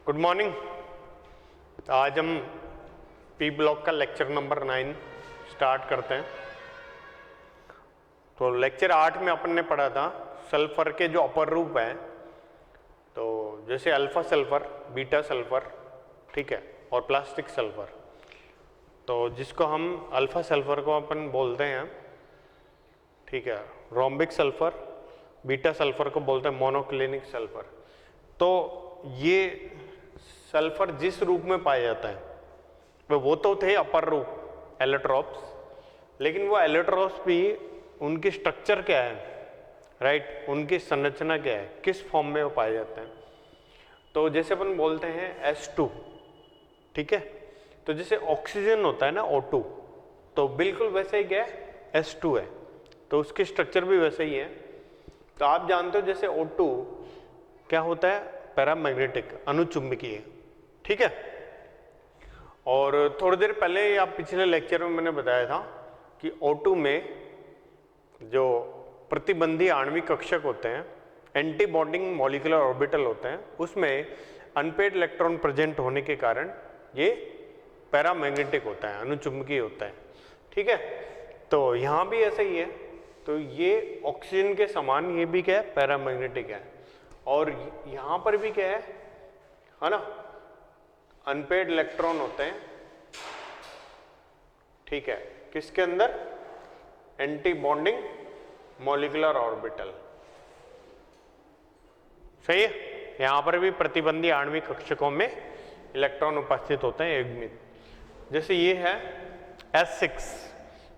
Good morning. आज हम P block का लेक्चर नंबर 9 स्टार्ट करते हैं। तो लेक्चर 8 में अपन ने पढ़ा था सल्फर के जो अपर रूप हैं, तो जैसे अल्फा सल्फर, बीटा सल्फर, ठीक है, और प्लास्टिक सल्फर। तो जिसको हम अल्फा सल्फर को अपन बोलते हैं, ठीक है, रोम्बिक सल्फर, बीटा सल्फर को बोलते हैं मोनोक्लिनिक सल्फर। तो ये सल्फर जिस रूप में पाया जाता है वो तो थे अपर रूप एलोट्रॉप्स, लेकिन वो एलोट्रॉप्स भी उनकी स्ट्रक्चर क्या है, राइट, उनकी संरचना क्या है, किस फॉर्म में वो पाए जाते हैं। तो जैसे अपन बोलते हैं H2, ठीक है, तो जैसे ऑक्सीजन होता है ना O2, तो बिल्कुल वैसे ही क्या है, H2 है, तो उसकी स्ट्रक्चर भी वैसे ही है। तो आप जानते हो जैसे O2 क्या होता है, पैरामैग्नेटिक, अनुचुंबकीय, ठीक है। और थोड़ी देर पहले या पिछले लेक्चर में मैंने बताया था कि O2 में जो प्रतिबंधी आणविक कक्षक होते हैं, एंटी बॉन्डिंग मॉलिक्यूलर ऑर्बिटल होते हैं, उसमें अनपेड इलेक्ट्रॉन प्रेजेंट होने के कारण ये पैरामैग्नेटिक होता है, अनुचुंबकीय होता है, ठीक है। तो यहाँ भी ऐसा ही है। तो ये ऑक्सीजन के समान ये भी क्या है, पैरामैग्नेटिक है। और यहाँ पर भी क्या है ना, अनपेड इलेक्ट्रॉन होते हैं, ठीक है, किसके अंदर, एंटी बॉन्डिंग मॉलिक्यूलर ऑर्बिटल, सही है। यहां पर भी प्रतिबंधी आणविक कक्षकों में इलेक्ट्रॉन उपस्थित होते हैं युग्मित। जैसे ये है S6,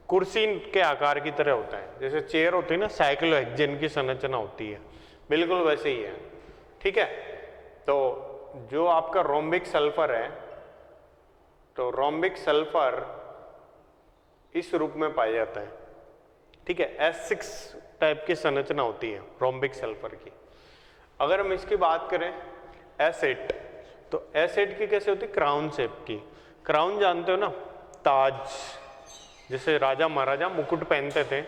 कुर्सी के आकार की तरह होता है, जैसे चेयर होती है ना, साइक्लोहेक्सेन की संरचना होती है, बिल्कुल वैसे ही है, ठीक है। तो जो आपका रोम्बिक सल्फर है, तो रोम्बिक सल्फर इस रूप में पाया जाता है, ठीक है। S6 टाइप की संरचना होती है रोम्बिक सल्फर की। अगर हम इसकी बात करें S8, तो S8 की कैसे होती है, क्राउन शेप की। क्राउन जानते हो ना, ताज, जैसे राजा महाराजा मुकुट पहनते थे,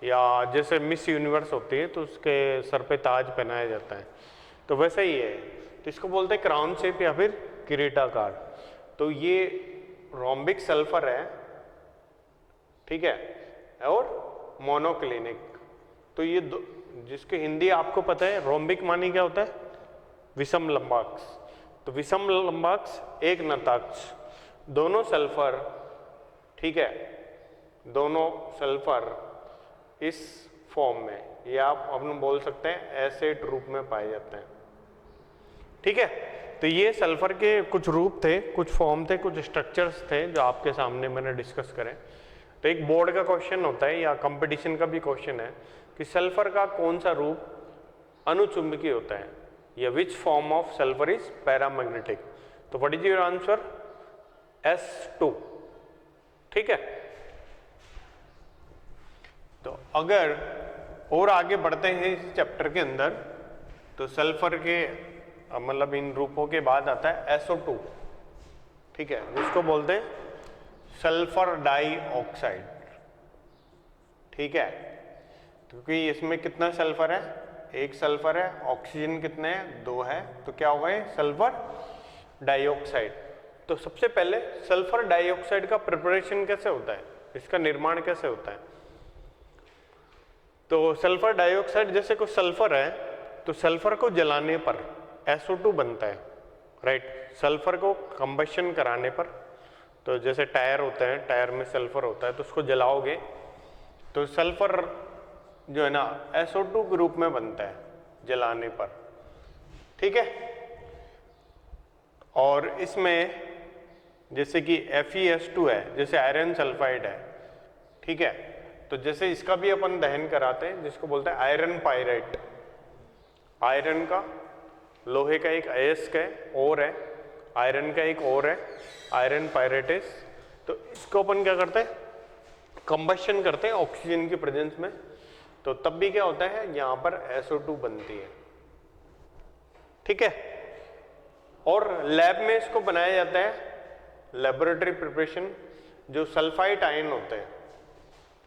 या जैसे मिस यूनिवर्स होती है तो उसके सर पे ताज पहनाया जाता है, तो वैसे ही है। तो इसको बोलते हैं क्राउन शेप या फिर किरीटाकार। तो ये रोम्बिक सल्फर है, ठीक है, और मोनोक्लिनिक। तो ये जिसकी हिंदी आपको पता है, रोम्बिक मानी क्या होता है, विषम लंबाक्ष। तो विषम लंबाक्ष एक नताक्ष, दोनों सल्फर, ठीक है, दोनों सल्फर इस फॉर्म में, या आप अपन बोल सकते हैं S8 रूप में पाए जाते हैं, ठीक है। तो ये सल्फर के कुछ रूप थे, कुछ फॉर्म थे, कुछ स्ट्रक्चर्स थे जो आपके सामने मैंने डिस्कस करें। तो एक बोर्ड का क्वेश्चन होता है या कंपटीशन का भी क्वेश्चन है कि सल्फर का कौन सा रूप अनुचुंबकीय होता है, या which form of sulphur is paramagnetic. तो what is your answer, S2, ठीक है। तो अगर और आगे बढ़ते हैं इस चैप्टर के अंदर, तो सल्फर के मतलब इन रूपों के बाद आता है SO2, ठीक है, जिसको बोलते हैं सल्फर डाइऑक्साइड, ठीक है। क्योंकि इसमें कितना सल्फर है, एक सल्फर है, ऑक्सीजन कितने हैं, 2 है, तो क्या होगा ये सल्फर डाइऑक्साइड। तो सबसे पहले सल्फर डाइऑक्साइड का प्रिपरेशन कैसे होता है, इसका निर्माण कैसे होता है। तो सल्फर डाइऑक्साइड, जैसे कुछ सल्फर है, तो सल्फर को जलाने पर SO2 बनता है, राइट। सल्फर को कंबशन कराने पर, तो जैसे टायर होता है, टायर में सल्फर होता है, तो उसको जलाओगे तो सल्फर जो है ना SO2 के रूप में बनता है जलाने पर, ठीक है। और इसमें जैसे कि FeS2 है, जैसे आयरन सल्फाइड है, ठीक है, तो जैसे इसका भी अपन दहन कराते हैं, जिसको बोलते हैं आयरन पायराइट। आयरन का, लोहे का एक अयस्क है, और है, आयरन का एक और है, आयरन पायरेटिस। तो इसको अपन क्या करते हैं, कंबशन करते हैं ऑक्सीजन की प्रेजेंस में, तो तब भी क्या होता है, यहाँ पर SO2 बनती है, ठीक है। और लैब में इसको बनाया जाता है, लेबोरेटरी प्रिपरेशन, जो सल्फाइट आयन होते हैं,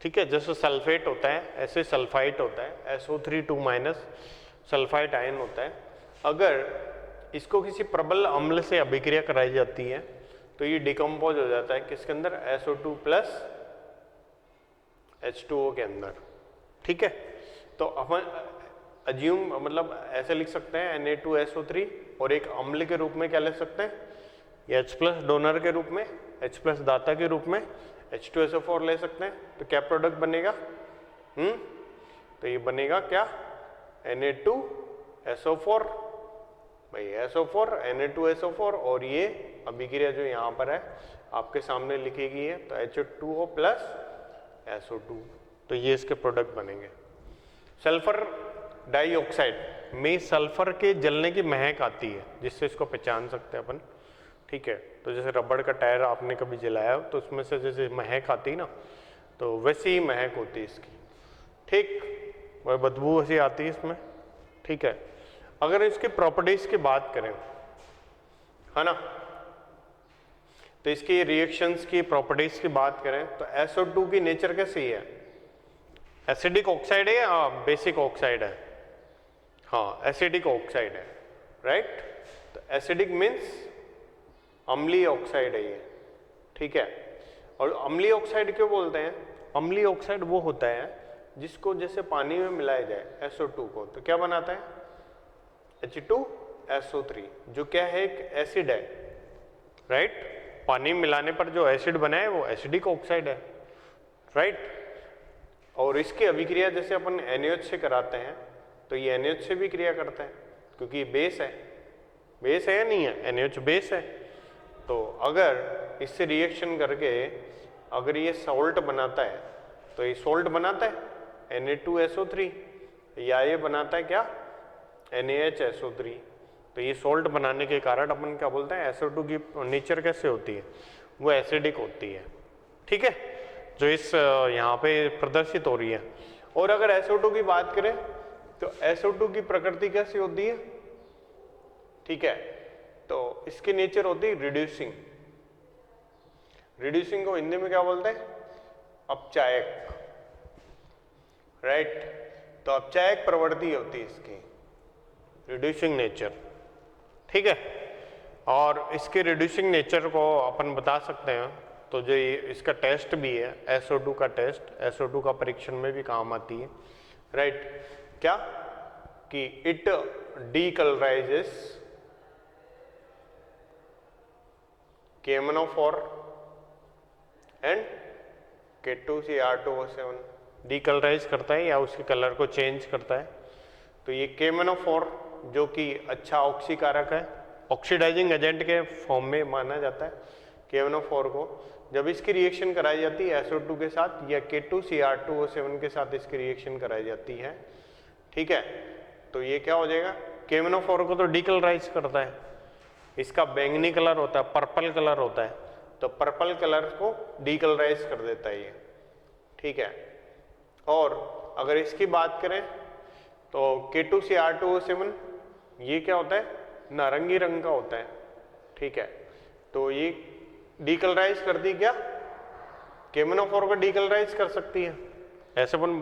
ठीक है, जैसे सल्फेट होता है ऐसे सल्फाइट होता है, SO3 2- सल्फाइट आयन होता है। अगर इसको किसी प्रबल अम्ल से अभिक्रिया कराई जाती है तो ये डिकम्पोज हो जाता है किसके अंदर, SO2 प्लस H2O के अंदर। ठीक है, तो अपन अज्यूम मतलब ऐसे लिख सकते हैं Na2SO3 और एक अम्ल के रूप में क्या ले सकते हैं, या H प्लस डोनर के रूप में, H प्लस दाता के रूप में H2SO4 ले सकते हैं। तो क्या प्रोडक्ट बनेगा, तो ये बनेगा क्या, Na2SO4 भाई, SO4 Na2SO4 और ये अभिक्रिया जो यहाँ पर है आपके सामने लिखी गई है तो H2O प्लस SO2, तो ये इसके प्रोडक्ट बनेंगे। सल्फर डाइऑक्साइड में सल्फर के जलने की महक आती है जिससे इसको पहचान सकते हैं अपन। ठीक है, तो जैसे रबड़ का टायर आपने कभी जलाया तो उसमें से जैसे महक आती है ना, तो वैसी ही महक होती है इसकी। ठीक, वह बदबू ऐसी आती है इसमें। ठीक है, अगर इसकी प्रॉपर्टीज की बात करें, है ना, तो इसकी रिएक्शंस की प्रॉपर्टीज की बात करें तो SO2 की नेचर कैसी है, एसिडिक ऑक्साइड है या बेसिक ऑक्साइड है, हाँ एसिडिक ऑक्साइड है, राइट। तो एसिडिक मीन्स अम्लीय ऑक्साइड है ये। ठीक है, और अम्लीय ऑक्साइड क्यों बोलते हैं, अम्लीय ऑक्साइड वो होता है जिसको जैसे पानी में मिलाया जाए SO2 को तो क्या बनाता है, H2SO3, जो क्या है एक एसिड है, राइट। पानी मिलाने पर जो एसिड बना है वो एसिडिक ऑक्साइड है, राइट। और इसकी अभिक्रिया जैसे अपन NaOH से कराते हैं तो ये NaOH से भी क्रिया करता है क्योंकि ये बेस है, बेस है या नहीं है, NaOH बेस है। तो अगर इससे रिएक्शन करके अगर ये सॉल्ट बनाता है तो ये सॉल्ट बनाता है Na2SO3 या ये बनाता है क्या, NaHSO3। तो ये सॉल्ट बनाने के कारण अपन क्या बोलते हैं, SO2 की नेचर कैसे होती है, वो एसिडिक होती है। ठीक है, जो इस यहाँ पे प्रदर्शित हो रही है। और अगर SO2 की बात करें तो SO2 की प्रकृति कैसी होती है, ठीक है, तो इसकी नेचर होती है रिड्यूसिंग। रिड्यूसिंग को हिंदी में क्या बोलते हैं, अपचायक, राइट। तो अपचायक प्रवृत्ति होती है इसकी, रिड्यूसिंग नेचर। ठीक है, और इसके रिड्यूसिंग नेचर को अपन बता सकते हैं तो जो इसका टेस्ट भी है SO2 का टेस्ट, SO2 का परीक्षण में भी काम आती है, राइट। क्या कि it डीकलराइजेस KMnO4 and K2Cr2O7, decolourise करता है या उसके कलर को चेंज करता है। तो ये KMnO4 जो कि अच्छा ऑक्सीकारक है, ऑक्सीडाइजिंग एजेंट के फॉर्म में माना जाता है KMnO4 को। जब इसकी रिएक्शन कराई जाती है SO2 के साथ या K2Cr2O7 के साथ इसकी रिएक्शन कराई जाती है, ठीक है, तो ये क्या हो जाएगा, KMnO4 को तो डीकलराइज करता है, इसका बैंगनी कलर होता है, पर्पल कलर होता है, तो पर्पल कलर को डीकलराइज कर देता है ये। ठीक है, और अगर इसकी बात करें तो K2Cr2O7 ये क्या होता है, नारंगी रंग का होता है। ठीक है, तो ये डीकलराइज करती क्या, KMnO4 को डीकलराइज कर सकती है, ऐसे अपन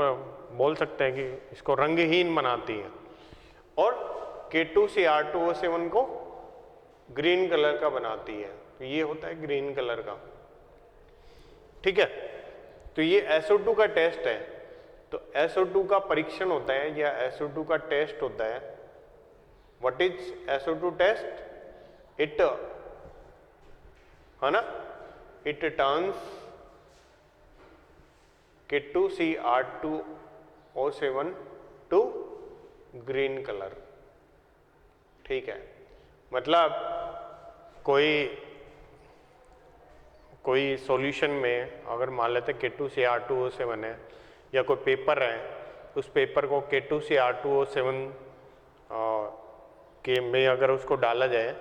बोल सकते हैं कि इसको रंगहीन बनाती है, और K2Cr2O7 को ग्रीन कलर का बनाती है। तो ये होता है ग्रीन कलर का। ठीक है, तो ये SO2 का टेस्ट है। तो SO2 का परीक्षण होता है या SO2 का टेस्ट होता है। What is SO2 test, it, है ना, it turns K2Cr2O7 to green colour. ठीक है, मतलब कोई सॉल्यूशन में अगर मान लेते K2Cr2O7 है या कोई पेपर है, उस पेपर को K2Cr2O7 के में अगर उसको डाला जाए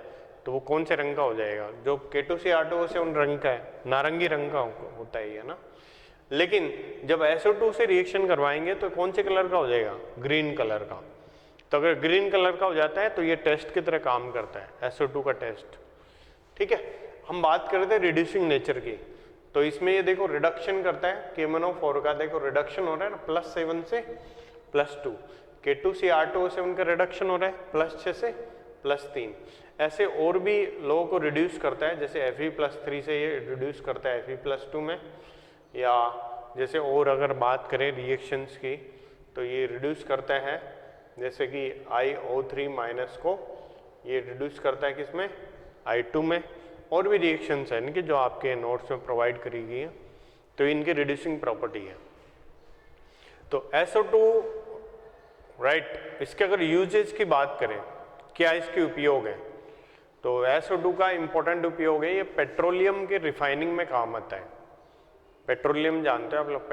तो वो कौन से रंग का हो जाएगा, जो K2Cr2O7 रंग का है, नारंगी रंग का होता है ये ना। लेकिन जब SO2 से रिएक्शन करवाएंगे तो कौन से कलर का हो जाएगा, ग्रीन कलर का। तो अगर ग्रीन कलर का हो जाता है तो ये टेस्ट की तरह काम करता है, SO2 का टेस्ट। ठीक है, हम बात कर रहे थे रिड्यूसिंग नेचर की, तो इसमें ये देखो रिडक्शन करता है KMnO4 का, देखो रिडक्शन हो रहा है ना, +7 से +2, K2Cr2O7 का रिडक्शन हो रहा है +6 से +3। ऐसे और भी लोगों को रिड्यूस करता है, जैसे Fe+3 से ये रिड्यूस करता है Fe+2 में, या जैसे और अगर बात करें रिएक्शंस की तो ये रिड्यूस करता है जैसे कि iO3- को ये रिड्यूस करता है किसमें, I2 में। और भी रिएक्शंस हैं इनके जो आपके नोट्स में प्रोवाइड करी गई हैं, तो इनकी रिड्यूसिंग प्रॉपर्टी है। तो SO2 राइट, इसके अगर यूजेज की बात करें, क्या इसके उपयोग है, तो SO2 का इंपॉर्टेंट उपयोग है, ये पेट्रोलियम के रिफाइनिंग में काम आता है। पेट्रोलियम जानते हो आप लोग,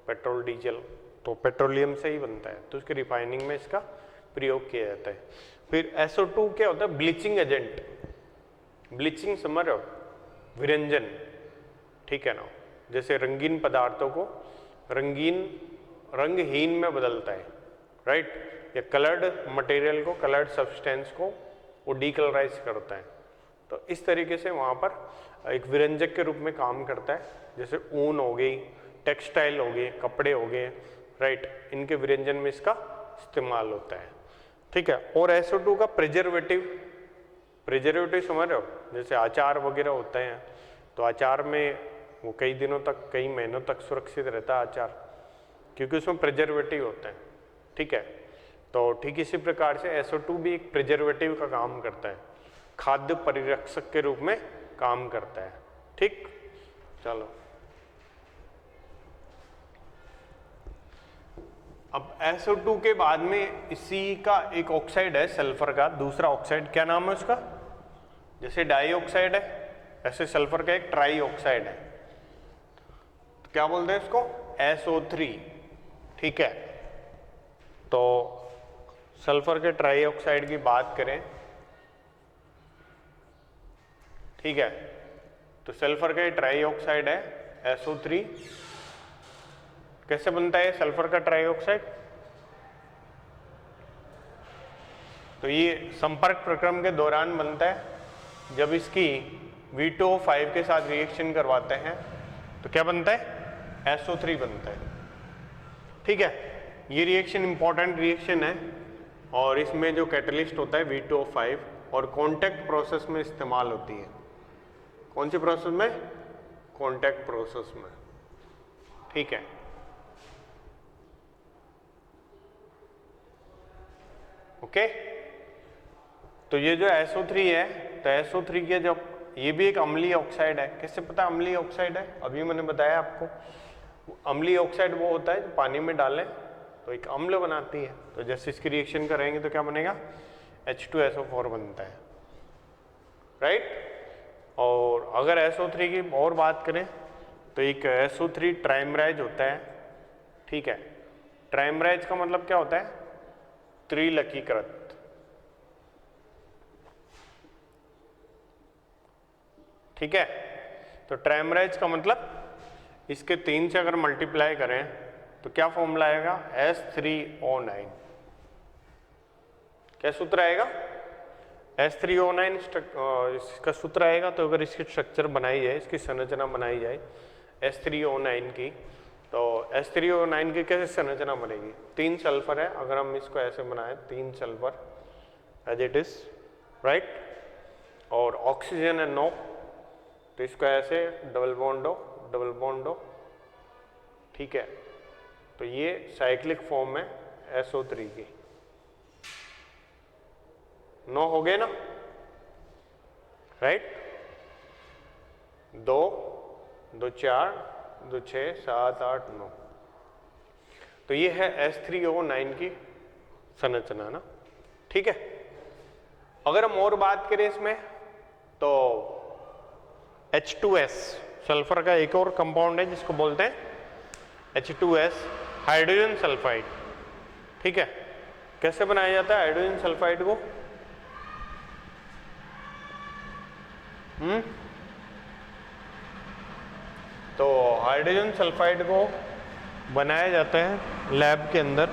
पेट्रोल डीजल, तो पेट्रोलियम से ही बनता है, तो उसके रिफाइनिंग में इसका प्रयोग किया जाता है। फिर SO2 क्या होता है, ब्लीचिंग एजेंट। ब्लीचिंग समझ रहे हो, विरंजन, ठीक है ना, जैसे रंगीन पदार्थों को रंगहीन में बदलता है, राइट, या कलर्ड मटेरियल को, कलर्ड सब्सटेंस को वो डीकलराइज करता है। तो इस तरीके से वहाँ पर एक विरंजक के रूप में काम करता है, जैसे ऊन हो गई, टेक्सटाइल हो गए, कपड़े हो गए, राइट, इनके विरंजन में इसका इस्तेमाल होता है, ठीक है। और SO2 का प्रिजर्वेटिव समझ रहे हो, जैसे अचार वगैरह होते हैं, तो अचार में वो कई दिनों तक, कई महीनों तक सुरक्षित रहता है अचार, क्योंकि उसमें प्रिजर्वेटिव होते हैं, ठीक है। तो ठीक इसी प्रकार से SO2 भी एक प्रिजर्वेटिव का काम करता है, खाद्य परिरक्षक के रूप में काम करता है, ठीक। चलो अब SO2 के बाद में इसी का एक ऑक्साइड है सल्फर का, दूसरा ऑक्साइड, क्या नाम है उसका, जैसे डाई ऑक्साइड है ऐसे सल्फर का एक ट्राई ऑक्साइड है, तो क्या बोलते हैं इसको, SO3, ठीक है। तो सल्फर के ट्राई ऑक्साइड की बात करें, ठीक है, तो सल्फर का ट्राई ऑक्साइड है SO3। कैसे बनता है सल्फर का ट्राई ऑक्साइड, तो ये संपर्क प्रक्रम के दौरान बनता है, जब इसकी V2O5 के साथ रिएक्शन करवाते हैं तो क्या बनता है, SO3 बनता है, ठीक है। ये रिएक्शन इंपॉर्टेंट रिएक्शन है, और इसमें जो कैटलिस्ट होता है V2O5, और कॉन्टैक्ट प्रोसेस में इस्तेमाल होती है। कौन सी प्रोसेस में, कॉन्टैक्ट प्रोसेस में, ठीक है। ओके, तो ये जो SO3 है, तो SO3 के जब, ये भी एक अम्लीय ऑक्साइड है। कैसे पता अम्लीय ऑक्साइड है, अभी मैंने बताया आपको, अम्लीय ऑक्साइड वो होता है जो पानी में डालें तो एक अम्ल बनाती है, तो जैसे इसकी रिएक्शन करेंगे तो क्या बनेगा, H2SO4 बनता है, राइट। और अगर SO3 की और बात करें तो एक SO3 ट्राइमराइज होता है, ठीक है। ट्राइमराइज का मतलब क्या होता है, त्रिलकीकृत, ठीक है। तो ट्राइमराइज का मतलब इसके 3 से अगर मल्टीप्लाई करें तो क्या फॉर्मूला आएगा, S3O9। क्या सूत्र आएगा, S3O9 इसका सूत्र आएगा। तो अगर इसकी स्ट्रक्चर बनाई जाए, इसकी संरचना बनाई जाए S3O9 की, तो S3O9 की कैसे संरचना बनेगी, 3 सल्फर है, अगर हम इसको ऐसे बनाएं 3 sulphur as it is, right, और ऑक्सीजन है 9, तो इसको ऐसे डबल बॉन्ड हो, ठीक है। तो ये साइक्लिक फॉर्म है SO3 की, 9 हो गए ना, राइट, 2 2 4 2 6 7 8 9, तो ये है S3O9 की संरचना ना, ठीक है। अगर हम और बात करें इसमें तो H2S, सल्फर का एक और कंपाउंड है जिसको बोलते हैं H2S, हाइड्रोजन सल्फाइड, ठीक है। कैसे बनाया जाता है हाइड्रोजन सल्फाइड को, तो हाइड्रोजन सल्फाइड को बनाया जाता है लैब के अंदर,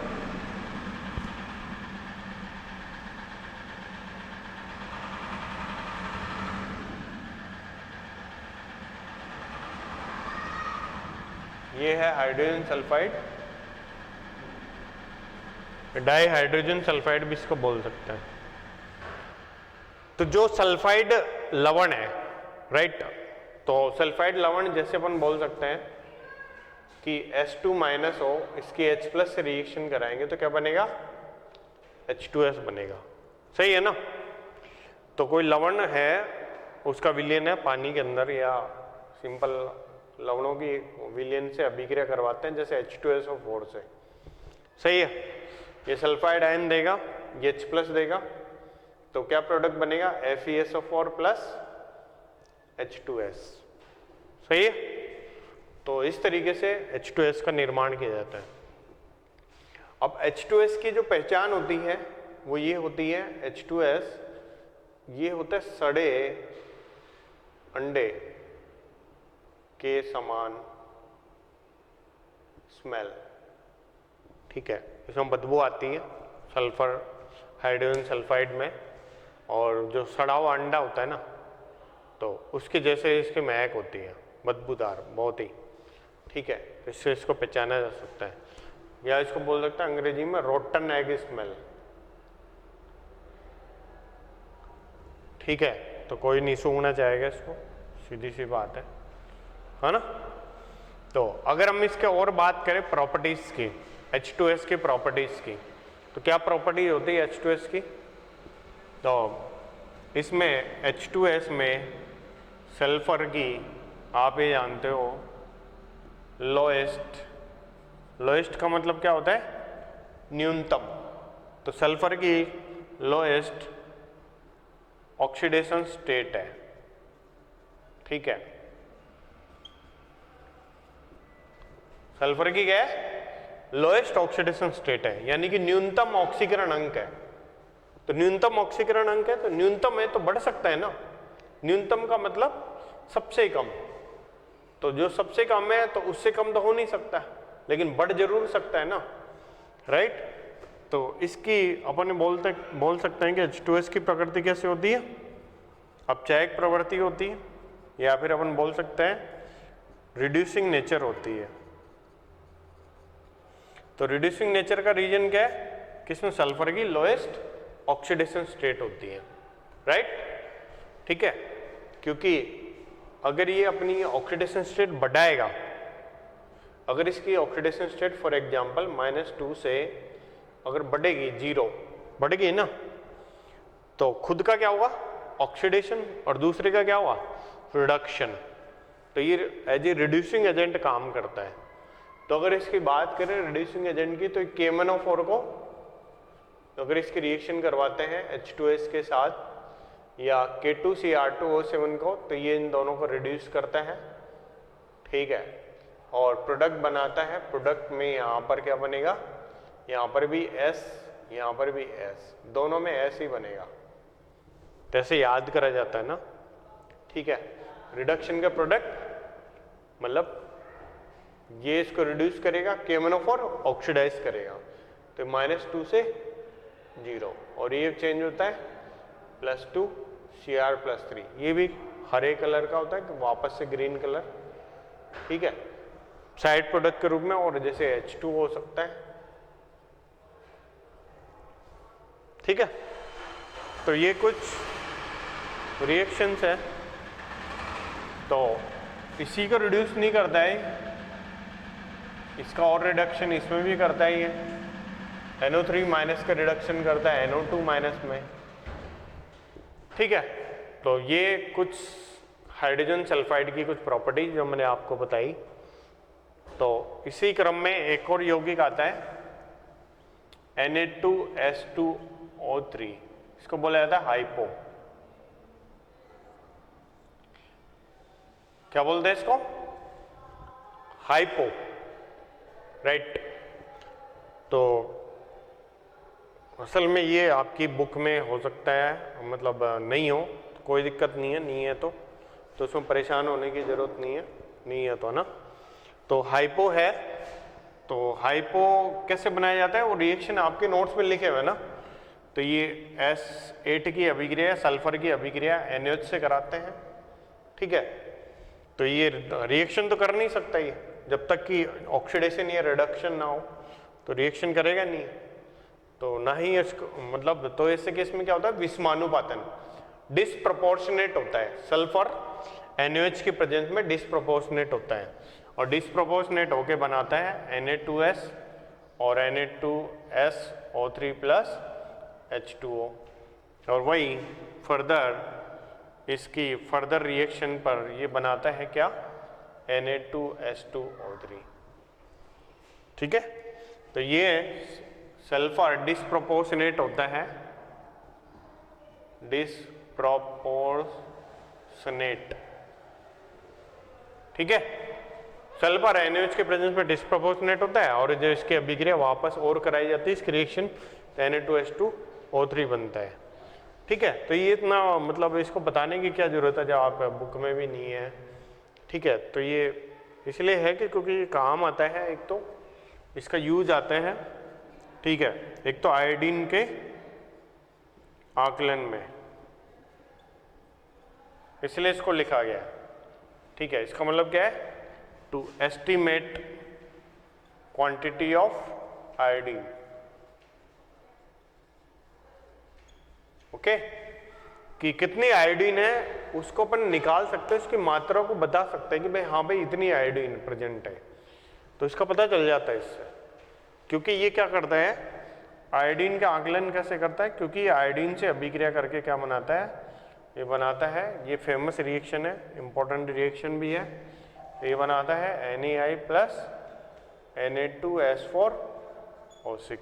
ये है hydrogen sulphide, di hydrogen sulphide भी इसको बोल सकते हैं, तो जो सल्फाइड लवण है, राइट, तो सल्फाइड लवण जैसे अपन बोल सकते हैं कि H2 माइनस हो, इसकी H प्लस से रिएक्शन कराएंगे तो क्या बनेगा, H2S बनेगा, सही है ना। तो कोई लवण है, उसका विलयन है पानी के अंदर, या सिंपल लवणों की विलयन से अभिक्रिया करवाते हैं जैसे H2SO4 से, सही है। ये सल्फाइड आयन देगा, ये H प्लस देगा, तो क्या प्रोडक्ट बनेगा, FeSO4 प्लस H2S, सही है। तो इस तरीके से H2S का निर्माण किया जाता है। अब H2S की जो पहचान होती है वो ये होती है, H2S ये होता है सड़े अंडे के समान स्मेल, ठीक है। इसमें बदबू आती है सल्फर हाइड्रोजन सल्फाइड में, और जो सड़ा हुआ अंडा होता है ना, तो उसके जैसे इसकी महक होती है, बदबूदार बहुत ही, ठीक है। इससे इसको पहचाना जा सकता है, या इसको बोल सकते हैं अंग्रेजी में रोटन एग स्मेल, ठीक है। तो कोई नहीं सूंघना चाहेगा इसको, सीधी सी बात है ना। तो अगर हम इसके और बात करें प्रॉपर्टीज की, H2S की प्रॉपर्टीज की, तो क्या प्रॉपर्टी होती है H2S की, तो इसमें H2S में सल्फर की, आप ये जानते हो, लोएस्ट का मतलब क्या होता है, न्यूनतम। तो सल्फर की लोएस्ट ऑक्सीडेशन स्टेट है, ठीक है। सल्फर की क्या है, लोएस्ट ऑक्सीडेशन स्टेट है, यानी कि न्यूनतम ऑक्सीकरण अंक है। तो न्यूनतम ऑक्सीकरण अंक है, तो न्यूनतम है तो बढ़ सकता है ना, न्यूनतम का मतलब सबसे कम, तो जो सबसे कम है तो उससे कम तो हो नहीं सकता, लेकिन बढ़ जरूर सकता है ना, राइट। तो इसकी अपन बोल सकते हैं कि H2S की प्रकृति कैसे होती है, अपचायक प्रवृत्ति होती है, या फिर अपन बोल सकते हैं रिड्यूसिंग नेचर होती है। तो रिड्यूसिंग नेचर का रीजन क्या है, किसमें सल्फर की लोएस्ट ऑक्सीडेशन स्टेट होती है, राइट, ठीक है। क्योंकि अगर ये अपनी ऑक्सीडेशन स्टेट बढ़ाएगा, अगर इसकी ऑक्सीडेशन स्टेट फॉर एग्जांपल -2 से अगर बढ़ेगी 0 बढ़ गई ना, तो खुद का क्या हुआ, ऑक्सीडेशन, और दूसरे का क्या हुआ, रिडक्शन। तो ये एज ए रिड्यूसिंग एजेंट काम करता है। तो अगर इसकी बात करें रिड्यूसिंग एजेंट की, तो KMnO4 को अगर इसकी रिएक्शन करवाते हैं H2S के साथ, या K2Cr2O7 को, तो ये इन दोनों को रिड्यूस करता है, ठीक है, और प्रोडक्ट बनाता है। प्रोडक्ट में यहाँ पर क्या बनेगा, यहाँ पर भी S, यहाँ पर भी S, दोनों में S ही बनेगा, तो ऐसे याद करा जाता है ना, ठीक है। रिडक्शन का प्रोडक्ट मतलब ये इसको रिड्यूस करेगा, KMnO4 ऑक्सीडाइज करेगा, तो -2 से 0, और ये चेंज होता है +2 Cr+3, ये भी हरे कलर का होता है कि वापस से ग्रीन कलर, ठीक है, साइड प्रोडक्ट के रूप में, और जैसे H2 हो सकता है, ठीक है। तो ये कुछ रिएक्शंस है, तो इसी को रिड्यूस नहीं करता है, इसका और रिडक्शन इसमें भी करता है, ये NO3 माइनस का रिडक्शन करता है NO2 माइनस में, ठीक है। तो ये कुछ हाइड्रोजन सल्फाइड की कुछ प्रॉपर्टीज जो मैंने आपको बताई। तो इसी क्रम में एक और यौगिक आता है Na2S2O3, इसको बोला जाता है हाइपो। क्या बोलते हैं इसको, हाइपो, राइट। तो असल में ये आपकी बुक में हो सकता है, मतलब नहीं हो तो कोई दिक्कत नहीं है, नहीं है तो उसमें परेशान होने की जरूरत नहीं है, नहीं है तो ना। तो हाइपो है, तो हाइपो कैसे बनाया जाता है, वो रिएक्शन आपके नोट्स में लिखे हुए ना। तो ये S8 की अभिक्रिया, सल्फर की अभिक्रिया NaOH से कराते हैं, ठीक है। तो ये रिएक्शन तो कर नहीं सकता ये, जब तक कि ऑक्सीडेशन या रिडक्शन ना हो, तो रिएक्शन करेगा नहीं, तो ना ही इसको मतलब, तो ऐसे केस में क्या होता है विस्मानुपातन, डिसप्रोपोर्शनेट होता है, सल्फर NaOH की प्रेजेंस में डिसप्रोपोर्शनेट होता है, और डिसप्रोपोर्शनेट होके बनाता है Na2S और Na2SO3 प्लस H2O, और वही फर्दर इसकी फर्दर रिएक्शन पर ये बनाता है क्या, Na2S2O3। ठीक है, तो ये सल्फर डिसप्रोपोर्शनेट होता है, डिसप्रोपोर्शनेट। ठीक है, सल्फर NaOH के प्रेजेंस में डिसप्रोपोर्शनेट होता है, और जो इसकी अभिक्रिया वापस और कराई जाती है इसकी रिएक्शन, तो Na2S2O3 बनता है। ठीक है, तो ये इतना मतलब इसको बताने की क्या जरूरत है जब आप बुक में भी नहीं है। ठीक है, तो ये इसलिए है कि क्योंकि ये काम आता है, एक तो इसका यूज आते हैं, ठीक है, एक तो आयोडीन के आकलन में, इसलिए इसको लिखा गया। ठीक है, इसका मतलब क्या है, to estimate quantity of iodine. Okay, कि कितनी आयोडीन है उसको अपन निकाल सकते हैं, उसकी मात्रा को बता सकते हैं कि भाई हाँ भाई इतनी आयोडीन प्रेजेंट है, तो इसका पता चल जाता है इससे। क्योंकि ये क्या करता है, आयोडीन का आकलन कैसे करता है, क्योंकि आयोडीन से अभिक्रिया करके क्या बनाता है, ये बनाता है, ये फेमस रिएक्शन है, इंपॉर्टेंट रिएक्शन भी है, ये बनाता है Na प्लस Na2S4O6।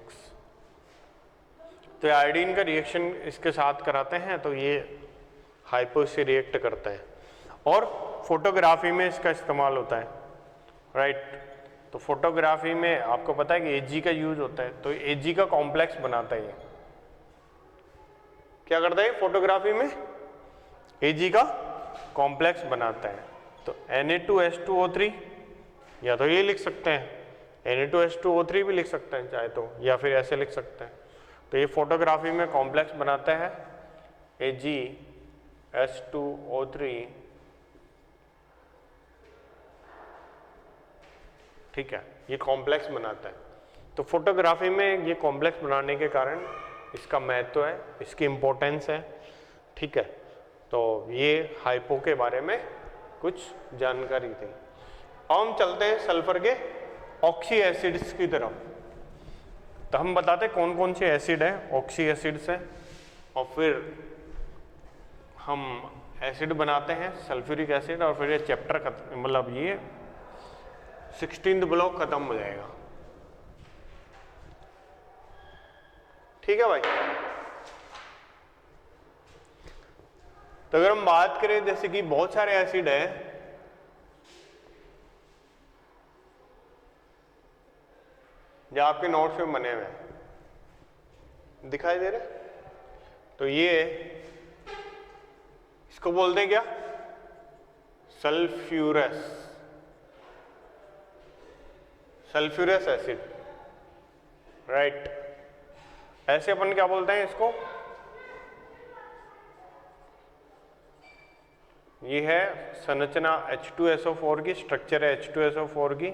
तो आयोडीन का रिएक्शन इसके साथ कराते हैं, तो ये हाइपो से रिएक्ट करता है, और फोटोग्राफी में इसका इस्तेमाल होता है, राइट। तो फोटोग्राफी में आपको पता है कि Ag का यूज होता है, तो Ag का कॉम्प्लेक्स बनाता है, ये क्या करता है फोटोग्राफी में, Ag का कॉम्प्लेक्स बनाता है। तो Na2S2O3, या तो ये लिख सकते हैं, Na2S2O3 भी लिख सकते हैं चाहे तो, या फिर ऐसे लिख सकते हैं। तो ये फोटोग्राफी में कॉम्प्लेक्स बनाता है AgS2O3, ठीक है, ये कॉम्प्लेक्स बनाता है। तो फोटोग्राफी में ये कॉम्प्लेक्स बनाने के कारण इसका महत्व है, इसकी इम्पोर्टेंस है। ठीक है, तो ये हाइपो के बारे में कुछ जानकारी थी। अब हम चलते हैं सल्फर के ऑक्सी एसिड्स की तरफ। तो हम बताते हैं कौन कौन से एसिड हैं, ऑक्सी एसिड्स हैं, और फिर हम एसिड बनाते हैं सल्फ्यूरिक एसिड, और फिर ये चैप्टर मतलब ये 16th ब्लॉक खत्म हो जाएगा। ठीक है भाई। तो अगर हम बात करें जैसे कि बहुत सारे एसिड हैं, जो आपके नोट्स में बने हुए हैं, दिखाई दे रहे, तो ये इसको बोलते हैं क्या, सल्फ्यूरस एसिड, राइट। ऐसे अपन क्या बोलते हैं इसको, ये है संरचना H2SO4 की, स्ट्रक्चर है H2SO4 की,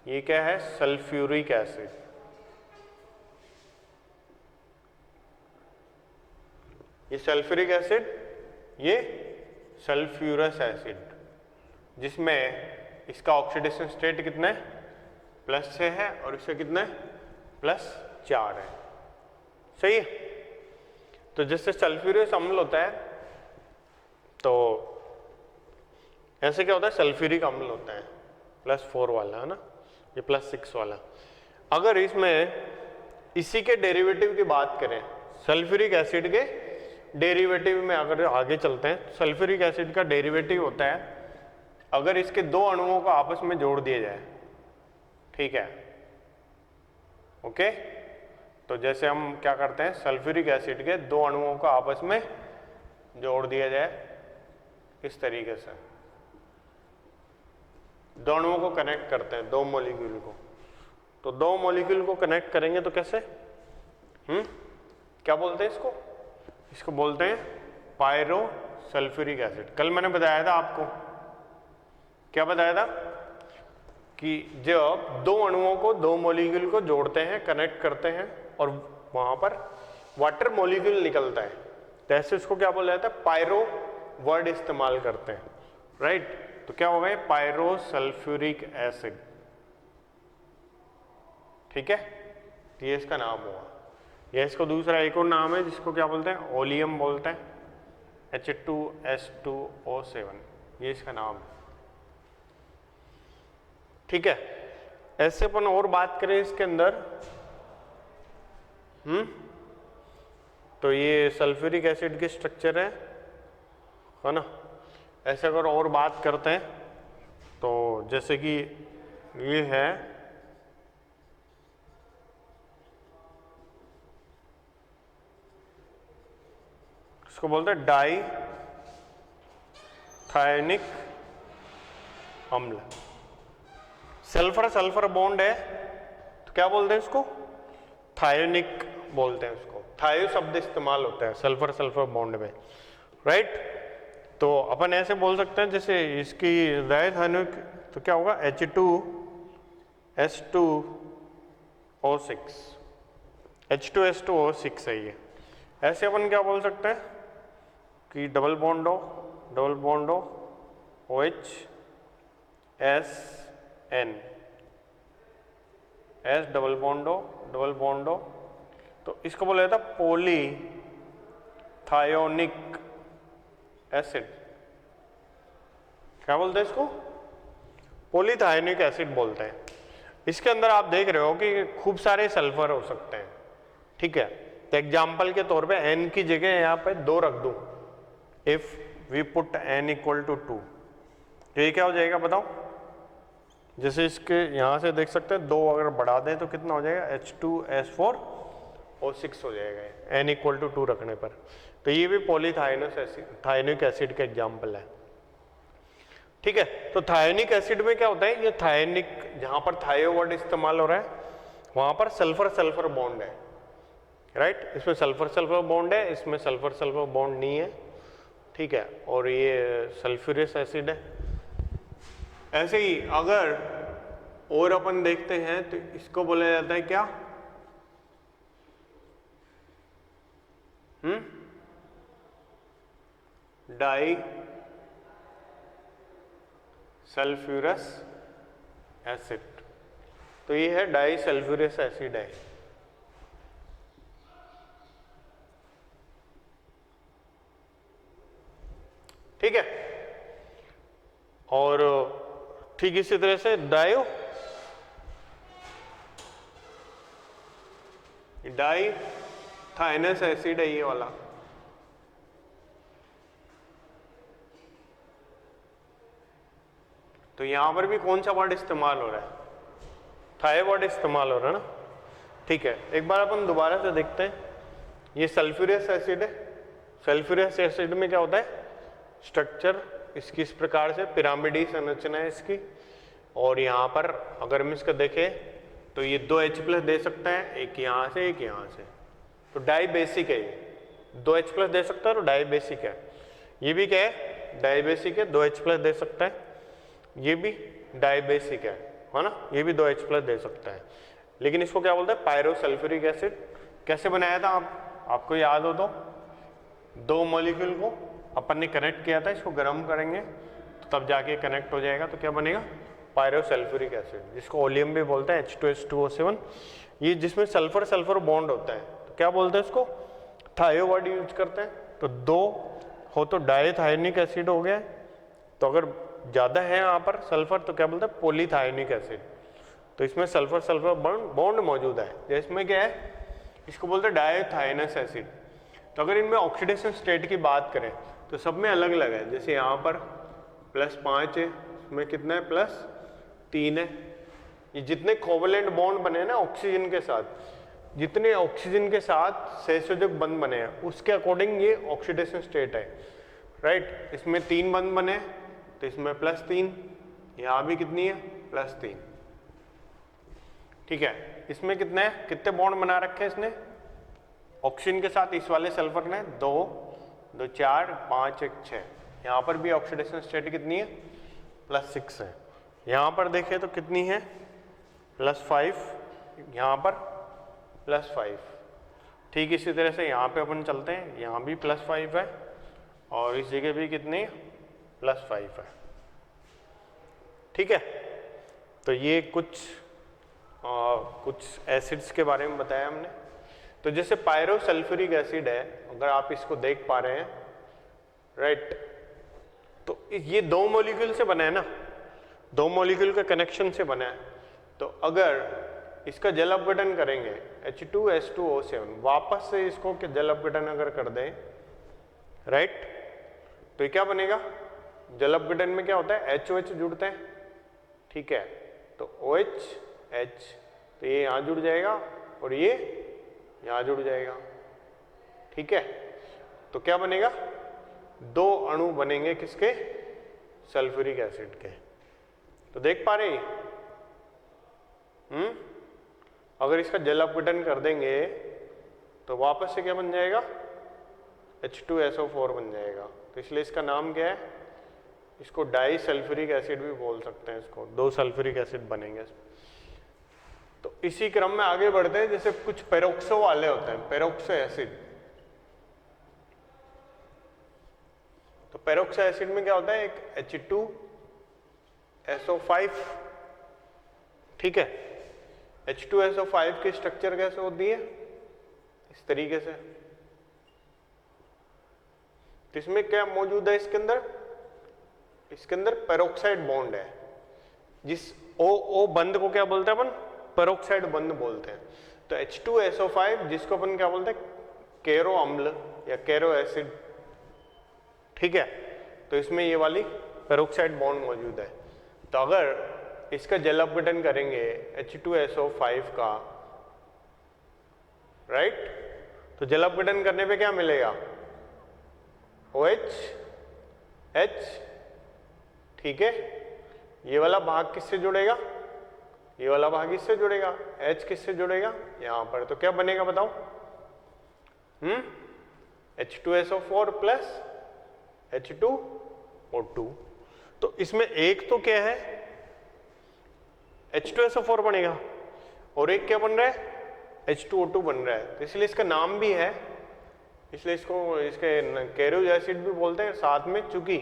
ये क्या है, सल्फ्यूरिक एसिड। ये सल्फ्यूरिक एसिड, ये सल्फ्यूरस एसिड, जिसमें इसका ऑक्सीडेशन स्टेट कितना है, +6 है, और इससे कितना है, +4 है। सही है। तो जिससे सल्फ्यूरस अम्ल होता है, तो ऐसे क्या होता है, सल्फ्यूरिक अम्ल होता है +4 वाला, है ना, ये +6 वाला। अगर इसमें इसी के डेरिवेटिव की बात करें, सल्फ्यूरिक एसिड के डेरिवेटिव में अगर आगे चलते हैं, सल्फ्यूरिक एसिड का डेरिवेटिव होता है अगर इसके दो अणुओं को आपस में जोड़ दिया जाए, ठीक है, ओके। तो जैसे हम क्या करते हैं, सल्फ्यूरिक एसिड के दो अणुओं को आपस में जोड़ दिया जाए इस तरीके से, दो अणुओं को कनेक्ट करते हैं, दो मॉलिक्यूल को। तो दो मॉलिक्यूल को कनेक्ट करेंगे तो कैसे, क्या बोलते हैं इसको, इसको बोलते हैं पायरो सल्फ्यूरिक एसिड। कल मैंने बताया था आपको, क्या बताया था, कि जब दो अणुओं को, दो मॉलिक्यूल को जोड़ते हैं, कनेक्ट करते हैं, और वहां पर वाटर मॉलिक्यूल निकलता है, तो ऐसे इसको क्या बोला जाता है, पायरो वर्ड इस्तेमाल करते हैं, राइट। तो क्या होगा ये पायरो सल्फ्यूरिक एसिड, ठीक है, तो ये इसका नाम हुआ। ये इसको दूसरा एक और नाम है जिसको क्या बोलते हैं, ओलियम बोलते हैं, H2S2O7, ये इसका नाम है, ठीक है। ऐसे अपन और बात करें इसके अंदर, तो ये सल्फ्यूरिक एसिड की स्ट्रक्चर है ना। ऐसे अगर और बात करते हैं तो जैसे कि ये है इसको बोलते हैं डाई थायोनिक अम्ल। सल्फर सल्फर बॉन्ड है तो क्या बोलते हैं इसको, थायोनिक बोलते हैं उसको, थायो शब्द इस्तेमाल होता है सल्फर सल्फर बॉन्ड में, राइट। तो अपन ऐसे बोल सकते हैं जैसे इसकी डायथायोनिक, तो क्या होगा H2S2O6, H2S2O6 है ये। ऐसे अपन क्या बोल सकते हैं कि डबल बॉन्ड हो OH SN, S double bond हो, तो इसको बोला जाता है पॉलीथायोनिक एसिड। क्या बोलते हैं इसको, पॉलीथायोनिक एसिड बोलते हैं। इसके अंदर आप देख रहे हो कि खूब सारे सल्फर हो सकते हैं, ठीक है। तो एग्जाम्पल के तौर पे N की जगह यहाँ पे 2 रख दूं, if we put N equal to 2, तो ये क्या हो जाएगा बताओ। जैसे इसके यहाँ से देख सकते हैं 2 अगर बढ़ा दें तो कितना हो जाएगा, H2S4O6 हो जाएगा N इक्वल टू 2 रखने पर। तो ये भी पॉलीथायोनिक एसिड का एग्जाम्पल है, ठीक है। तो थायोनिक एसिड में क्या होता है, ये थायोनिक, जहां पर थायो वर्ड इस्तेमाल हो रहा है वहां पर सल्फर सल्फर बॉन्ड है, राइट। इसमें सल्फर सल्फर बॉन्ड है, इसमें सल्फर सल्फर बॉन्ड नहीं है, ठीक है। और ये सल्फ्यूरिक एसिड है। ऐसे ही अगर और अपन देखते हैं तो इसको बोला जाता है क्या, डाई सल्फ्यूरस एसिड। तो ये है डाई सल्फ्यूरस एसिड है, ठीक है। और ठीक इसी तरह से डाई थाइनस एसिड है ये वाला, तो यहां पर भी कौन सा वर्ड इस्तेमाल हो रहा है, थायो वर्ड इस्तेमाल हो रहा है ना, ठीक है। एक बार अपन दोबारा से देखते हैं, ये सल्फ्यूरिक एसिड है। सल्फ्यूरिक एसिड में क्या होता है, स्ट्रक्चर इसकी इस प्रकार से पिरामिडी संरचना है इसकी, और यहाँ पर अगर हम इसका देखें तो ये 2 H+ दे सकता है, एक यहाँ से एक यहाँ से, तो डाई बेसिक है ये, 2 H+ दे सकता है तो डाई बेसिक है। ये भी क्या है, डाई बेसिक है, 2 H+ दे सकता है, ये भी डाई बेसिक है ना, ये भी 2 H+ दे सकता है। लेकिन इसको क्या बोलते हैं, पायरोसल्फ्यूरिक एसिड। कैसे बनाया था आपको याद हो तो, 2 मॉलिक्यूल को अपन ने कनेक्ट किया था, इसको गर्म करेंगे तो तब जाके कनेक्ट हो जाएगा, तो क्या बनेगा, पायरोसल्फ्यूरिक एसिड, जिसको ओलियम भी बोलते हैं, H2S2O7। ये जिसमें सल्फर सल्फर बॉन्ड होता है तो क्या बोलते हैं इसको, थायो वर्ड यूज करते हैं। तो 2 हो तो डाईथायोनिक एसिड हो गया, तो अगर ज़्यादा है यहाँ पर सल्फर तो क्या बोलते हैं, पॉलीथायोनिक एसिड। तो इसमें सल्फर सल्फर बॉन्ड मौजूद है, इसमें क्या है, इसको बोलते हैं डाईथाइनस एसिड। तो अगर इनमें ऑक्सीडेशन स्टेट की बात करें तो सब में अलग अलग है। जैसे यहाँ पर +5 है, इसमें कितना है, +3 है। ये जितने कोवलेंट बॉन्ड बने हैं ना ऑक्सीजन के साथ, जितने ऑक्सीजन के साथ सहसंयोजक बंध बने हैं उसके अकॉर्डिंग ये ऑक्सीडेशन स्टेट है, राइट। इसमें 3 बंध बने तो इसमें +3, यहाँ भी कितनी है, +3, ठीक है। इसमें कितने बॉन्ड बना रखे हैं इसने ऑक्सीजन के साथ, इस वाले सल्फर ने 2 2 4 5 1 6। यहाँ पर भी ऑक्सीडेशन स्टेट कितनी है, +6 है। यहाँ पर देखें तो कितनी है, +5, यहाँ पर +5, ठीक इसी तरह से यहाँ पे अपन चलते हैं, यहाँ भी +5 है और इस जगह भी कितनी +5 है। ठीक है, तो ये कुछ एसिड्स के बारे में बताया हमने। तो जैसे पायरोसल्फ्यूरिक एसिड है, अगर आप इसको देख पा रहे हैं, राइट, तो ये 2 मॉलिक्यूल से बना है ना, 2 मॉलिक्यूल के कनेक्शन से बना है। तो अगर इसका जल अपघटन करेंगे H2S2O7, वापस से इसको जल अपघटन अगर कर दें, राइट, तो ये क्या बनेगा, जल अपघटन में क्या होता है, HOH जुड़ते हैं, ठीक है, तो OH H, तो ये यहाँ जुड़ जाएगा और ये यहाँ जुड़ जाएगा, ठीक है। तो क्या बनेगा, 2 अणु बनेंगे किसके, सल्फ्यूरिक एसिड के। तो देख पा रहे हैं, अगर इसका जल अपघटन कर देंगे तो वापस से क्या बन जाएगा, H2SO4 बन जाएगा। तो इसलिए इसका नाम क्या है, इसको डाई सल्फ्यूरिक एसिड भी बोल सकते हैं, इसको 2 सल्फ्यूरिक एसिड बनेंगे। तो इसी क्रम में आगे बढ़ते हैं, जैसे कुछ पेरोक्सो वाले होते हैं, पेरोक्सो एसिड। तो पेरोक्सो एसिड में क्या होता है, एक H2SO5, ठीक है। H2SO5 की स्ट्रक्चर कैसे होती है, इस तरीके से। तो इसमें क्या मौजूद है, इसके अंदर पेरोक्साइड बॉन्ड है, जिस O बंद को क्या बोलते हैं अपन, पेरोक्साइड बंद बोलते हैं। तो H2SO5 जिसको अपन क्या बोलते हैं, केरो अम्ल या केरो एसिड, ठीक है। तो इसमें ये वाली पेरोक्साइड बॉन्ड मौजूद है। तो अगर इसका जल अपघटन करेंगे H2SO5 का, राइट, तो जल अपघटन करने पे क्या मिलेगा, OH H, ठीक है। ये वाला भाग किससे जुड़ेगा, ये वाला भाग इससे जुड़ेगा, H किससे जुड़ेगा, यहां पर। तो क्या बनेगा बताओ, H2SO4 प्लस H2O2। तो इसमें एक तो क्या है, H2SO4 बनेगा और एक क्या बन रहा है, H2O2 बन रहा है। तो इसलिए इसका नाम भी है, इसलिए इसको इसके कैरियोज एसिड भी बोलते हैं साथ में, चूंकि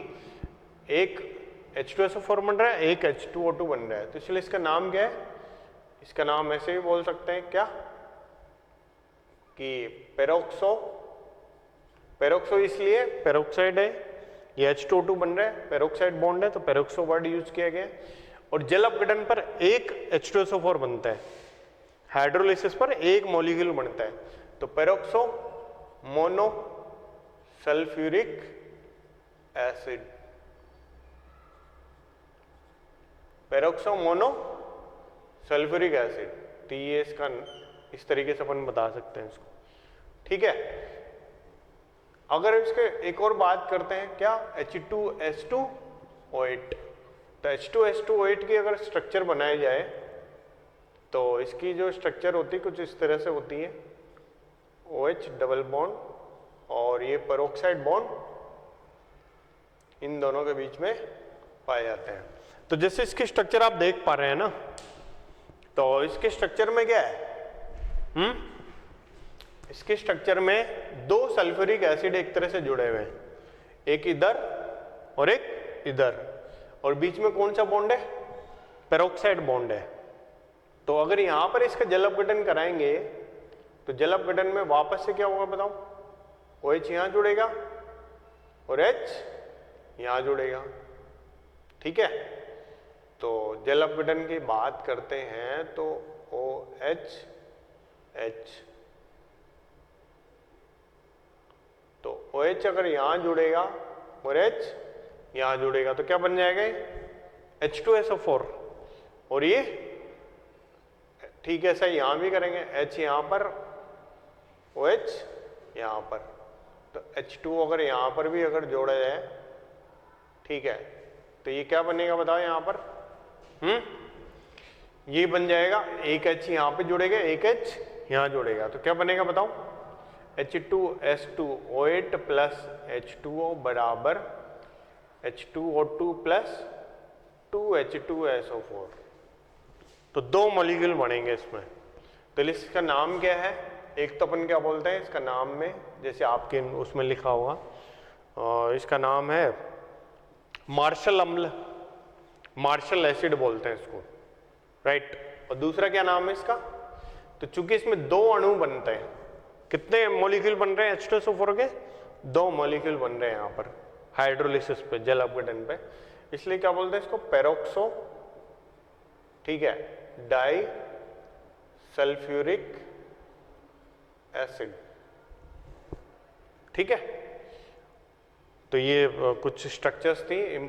एक H2SO4 बन रहा है, एक H2O2 बन रहा है। तो इसलिए इसका नाम क्या है, इसका नाम ऐसे भी बोल सकते हैं क्या, कि पेरोक्सो इसलिए पेरोक्साइड है, ये H2O2 बन रहा है, पेरोक्साइड बॉन्ड है, तो पेरोक्सो वर्ड यूज किया गया। और जल अपघटन पर एक H2SO4 बनता है, हाइड्रोलिसिस पर एक मॉलिक्यूल बनता है। तो peroxo mono sulphuric acid, peroxo mono sulphuric acid. तो ये इसका इस तरीके से अपन बता सकते हैं इसको, ठीक है। अगर इसके एक और बात करते हैं, क्या, H2S2O8। तो H2S2O8 की अगर स्ट्रक्चर बनाई जाए तो इसकी जो स्ट्रक्चर होती है कुछ इस तरह से होती है, OH डबल बॉन्ड और ये पेरोक्साइड बॉन्ड इन दोनों के बीच में पाए जाते हैं। तो जैसे इसकी स्ट्रक्चर आप देख पा रहे हैं ना, तो इसके स्ट्रक्चर में क्या है, इसके स्ट्रक्चर में 2 सल्फ्यूरिक एसिड एक तरह से जुड़े हुए हैं, एक इधर और एक इधर, और बीच में कौन सा बॉन्ड है, पेरोक्साइड बॉन्ड है। तो अगर यहां पर इसका जल अपघटन कराएंगे तो जल अपघटन में वापस से क्या होगा बताओ, OH यहां जुड़ेगा और H यहां जुड़ेगा, ठीक है। तो जल अपघटन की बात करते हैं तो OH H, तो OH अगर यहां जुड़ेगा और H यहां जुड़ेगा तो क्या बन जाएगा, H2SO4। और ये ठीक है, ऐसा यहां भी करेंगे, H यहां पर OH यहां पर, तो H2 अगर यहां पर भी अगर जोड़ा जाए, ठीक है, तो ये क्या बनेगा बताओ यहां पर, ये बन जाएगा, एक H यहां पे जुड़ेगा, एक H यहां जुड़ेगा, तो क्या बनेगा बताओ, H2S2O8 प्लस H2O बराबर H2O2 प्लस 2H2SO4। तो 2 मॉलिक्यूल बनेंगे इसमें। तो इसका नाम क्या है, एक तो अपन क्या बोलते हैं इसका नाम में, जैसे आपके उसमें लिखा होगा, इसका नाम है मार्शल अम्ल, मार्शल एसिड बोलते हैं इसको, राइट। और दूसरा क्या नाम है इसका, तो चूंकि इसमें 2 अणु बनते हैं, कितने मॉलिक्यूल बन रहे हैं H2SO4 के, 2 मॉलिक्यूल बन रहे हैं यहाँ पर हाइड्रोलिसिस पे, जल अपघटन पे, इसलिए क्या बोलते हैं इसको, पेरोक्सो, ठीक है, डाई सल्फ्यूरिक एसिड, ठीक है। तो ये कुछ स्ट्रक्चर्स थी,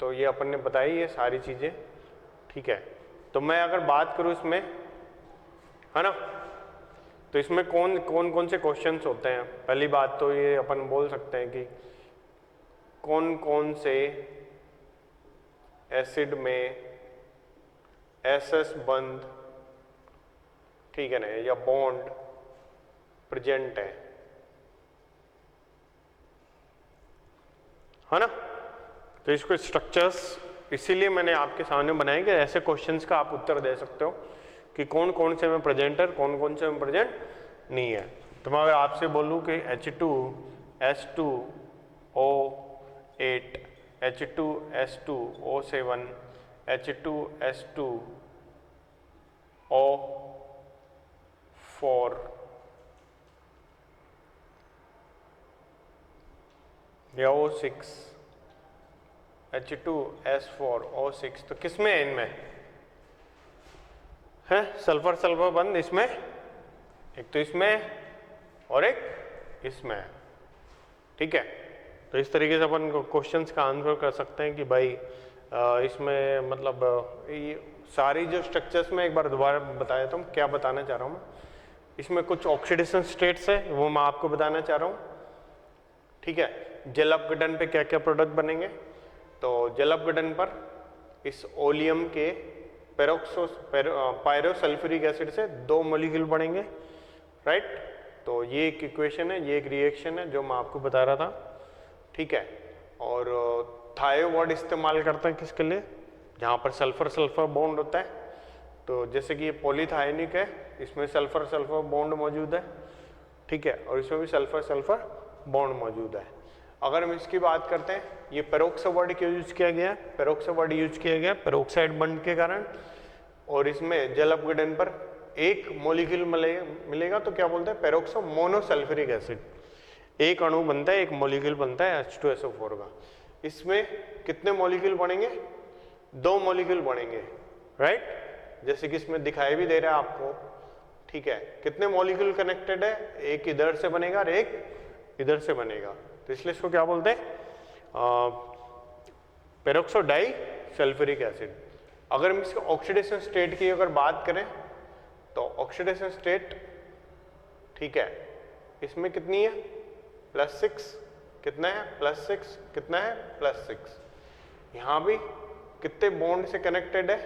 तो ये अपन ने बताई ये सारी चीजें, ठीक है। तो मैं अगर बात करूं इसमें, है ना, तो इसमें कौन से क्वेश्चंस होते हैं। पहली बात तो ये अपन बोल सकते हैं कि कौन कौन से एसिड में एसएस बंध, ठीक है ना, या बॉन्ड प्रेजेंट है ना। तो इसको स्ट्रक्चर्स इसीलिए मैंने आपके सामने बनाए कि ऐसे क्वेश्चंस का आप उत्तर दे सकते हो कि कौन कौन से में प्रेजेंट है, कौन कौन से में प्रेजेंट नहीं है। तो मैं अगर आपसे बोलूँ कि H2S2O8, H2S2O7, H2S2O4 या O6, H2S4O6, तो किसमें है इनमें है सल्फर सल्फर बंद, इसमें एक तो इसमें और एक इसमें, ठीक है। तो इस तरीके से अपन क्वेश्चंस का आंसर कर सकते हैं कि भाई इसमें मतलब ये सारी जो स्ट्रक्चर्स में एक बार दोबारा बताया था, क्या बताना चाह रहा हूँ मैं, इसमें कुछ ऑक्सीडेशन स्टेट्स है वो मैं आपको बताना चाह रहा हूँ, ठीक है। जल अपघटन पे क्या क्या प्रोडक्ट बनेंगे, तो जल अपघटन पर इस ओलियम के पायरोसल्फ्यूरिक एसिड से 2 मॉलिक्यूल बनेंगे, राइट। तो ये एक इक्वेशन है, ये एक रिएक्शन है जो मैं आपको बता रहा था, ठीक है। और थायो वर्ड इस्तेमाल करते हैं किसके लिए, जहाँ पर सल्फर सल्फर बॉन्ड होता है, तो जैसे कि ये पॉलीथायोनिक है, इसमें सल्फर सल्फर बॉन्ड मौजूद है, ठीक है, और इसमें भी सल्फर सल्फर बॉन्ड मौजूद है। अगर हम इसकी बात करते हैं, ये पेरोक्सो वर्ड क्यों यूज किया गया, पेरोक्सो वर्ड यूज किया गया पेरोक्साइड बॉन्ड के कारण, और इसमें जल अपघटन पर एक मॉलिक्यूल मिलेगा तो क्या बोलते हैं, पेरोक्सो मोनोसल्फ्यूरिक एसिड, एक अणु बनता है, एक मॉलिक्यूल बनता है H2SO4 का। इसमें कितने मॉलिक्यूल बनेंगे, 2 मॉलिक्यूल बनेंगे, राइट, जैसे कि इसमें दिखाई भी दे रहा है आपको, ठीक है। कितने मॉलिक्यूल कनेक्टेड है, एक इधर से बनेगा और एक इधर से बनेगा, तो इसलिए इसको क्या बोलते हैं, पेरोक्सो डाई सल्फ्यूरिक एसिड। अगर हम इसके ऑक्सीडेशन स्टेट की अगर बात करें, तो ऑक्सीडेशन स्टेट, ठीक है, इसमें कितनी है, +6, कितना है, +6, कितना है, +6। यहाँ भी कितने बॉन्ड से कनेक्टेड है,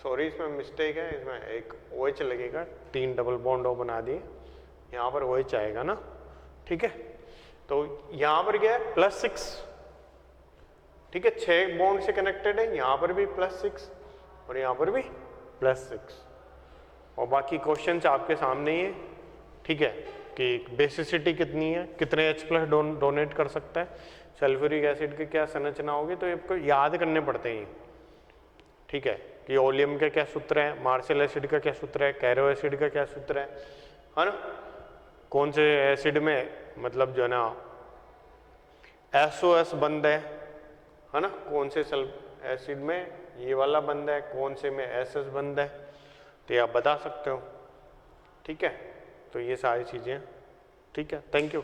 सॉरी इसमें मिस्टेक है, इसमें एक OH लगेगा, 3 डबल बॉन्ड O बना दिए, यहाँ पर OH आएगा ना, ठीक है। तो यहाँ पर क्या है, +6, ठीक है, 6 बॉन्ड से कनेक्टेड है, यहाँ पर भी +6 और यहाँ पर भी +6, और बाकी क्वेश्चंस आपके सामने ही है, ठीक है, कि बेसिसिटी कितनी है, कितने H+ डोनेट कर सकता है, सल्फ्यूरिक एसिड की क्या संरचना होगी, तो आपको याद करने पड़ते हैं, ठीक है, कि ओलियम का क्या सूत्र है, मार्शल एसिड का क्या सूत्र है, कैरो एसिड का क्या सूत्र है ना, कौन से एसिड में मतलब जो है ना SOS बंद है ना, कौन से एसिड में ये वाला बंद है, कौन से में SS बंद है, तो ये आप बता सकते हो, ठीक है। तो ये सारी चीज़ें, ठीक है, थैंक यू।